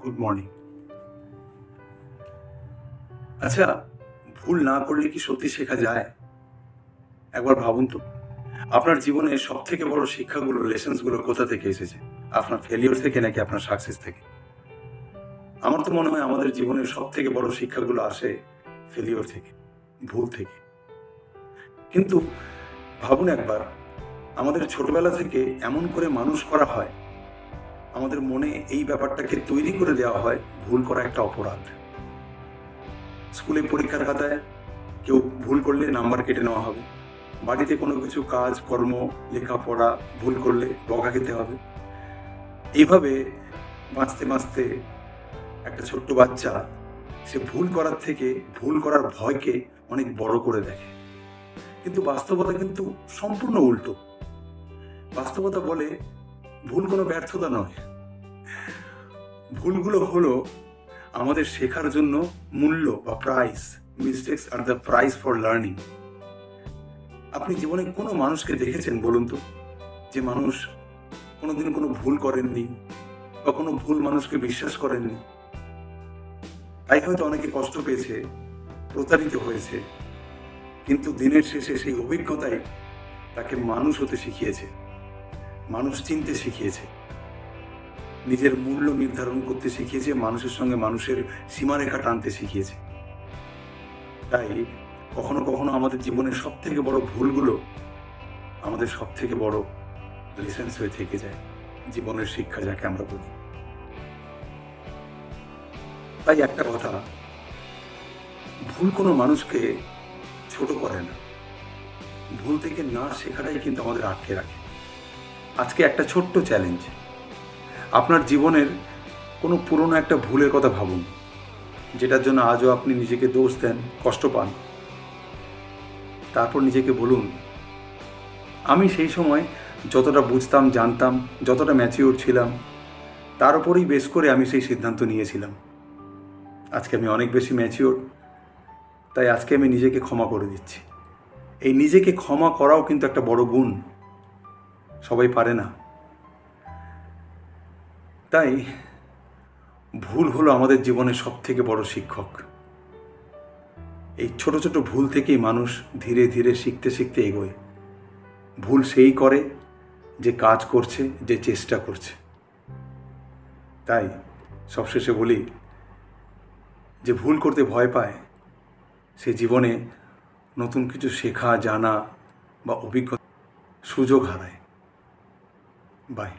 Good morning. আচ্ছা, ভুল না করলে কি সত্যি শেখা যায়? একবার ভাবুন তো, আপনার জীবনে সব থেকে বড় শিক্ষাগুলো, লেসন্স গুলো কোথা থেকে এসেছে? আপনার ফেলিওর থেকে নাকি আপনার সাকসেস থেকে? আমার তো মনে হয় আমাদের জীবনের সব থেকে বড় শিক্ষাগুলো আসে ফেলিওর থেকে, ভুল থেকে। কিন্তু ভাবুন একবার, আমাদের ছোটবেলা থেকে এমন করে মানুষ করা হয়, আমাদের মনে এই ব্যাপারটাকে তৈরি করে দেওয়া হয় ভুল করা একটা অপরাধ। স্কুলে পরীক্ষার খাতায় কেউ ভুল করলে নাম্বার কেটে নেওয়া হবে, বাড়িতে কোনো কিছু কাজ কর্ম, লেখাপড়া ভুল করলে বকা খেতে হবে। এইভাবে বাঁচতে বাঁচতে একটা ছোট্ট বাচ্চা সে ভুল করার থেকে ভুল করার ভয়কে অনেক বড় করে দেখে। কিন্তু বাস্তবতা কিন্তু সম্পূর্ণ উল্টো। বাস্তবতা বলে ভুল কোনো ব্যর্থতা নয়, ভুলগুলো হলো আমাদের শেখার জন্য মূল্য বা price. Mistakes are the price for learning. আপনি জীবনে কোনো মানুষকে দেখেছেন বলুন তো, যে মানুষ কোনোদিন কোনো ভুল করেননি বা কোনো ভুল মানুষকে বিশ্বাস করেননি? তাই হয়তো অনেকে কষ্ট পেয়েছে, প্রতারিত হয়েছে, কিন্তু দিনের শেষে সেই অভিজ্ঞতাই তাকে মানুষ হতে শিখিয়েছে, মানুষ চিনতে শিখিয়েছে, নিজের মূল্য নির্ধারণ করতে শিখিয়েছে, মানুষের সঙ্গে মানুষের সীমারেখা টানতে শিখিয়েছে। তাই কখনো কখনো আমাদের জীবনের সব থেকে বড় ভুলগুলো আমাদের সব থেকে বড় লেসেন্স হয়ে থেকে যায়, জীবনের শিক্ষা যাকে আমরা বলি। তাই একটা কথা, ভুল কোনো মানুষকে ছোট করে না, ভুল থেকে না শেখাটাই কিন্তু আমাদের আটকে রাখে। আজকে একটা ছোট্ট চ্যালেঞ্জ, আপনার জীবনের কোনো পুরনো একটা ভুলের কথা ভাবুন, যেটার জন্য আজও আপনি নিজেকে দোষ দেন, কষ্ট পান। তারপর নিজেকে বলুন, আমি সেই সময় যতটা বুঝতাম, জানতাম, যতটা ম্যাচিওর ছিলাম, তার উপরেই বেস করে আমি সেই সিদ্ধান্ত নিয়েছিলাম। আজকে আমি অনেক বেশি ম্যাচিওর, তাই আজকে আমি নিজেকে ক্ষমা করে দিচ্ছি। এই নিজেকে ক্ষমা করাও কিন্তু একটা বড় গুণ, সবাই পারে না। তাই ভুল হলো আমাদের জীবনের সব থেকে বড় শিক্ষক। এই ছোট ছোট ভুল থেকেই মানুষ ধীরে ধীরে শিখতে শিখতে এগোয়। ভুল সেই করে যে কাজ করছে, যে চেষ্টা করছে। তাই সবশেষে বলি, যে ভুল করতে ভয় পায় সে জীবনে নতুন কিছু শেখা, জানা বা অভিজ্ঞতা সুযোগ হারায়। বাই।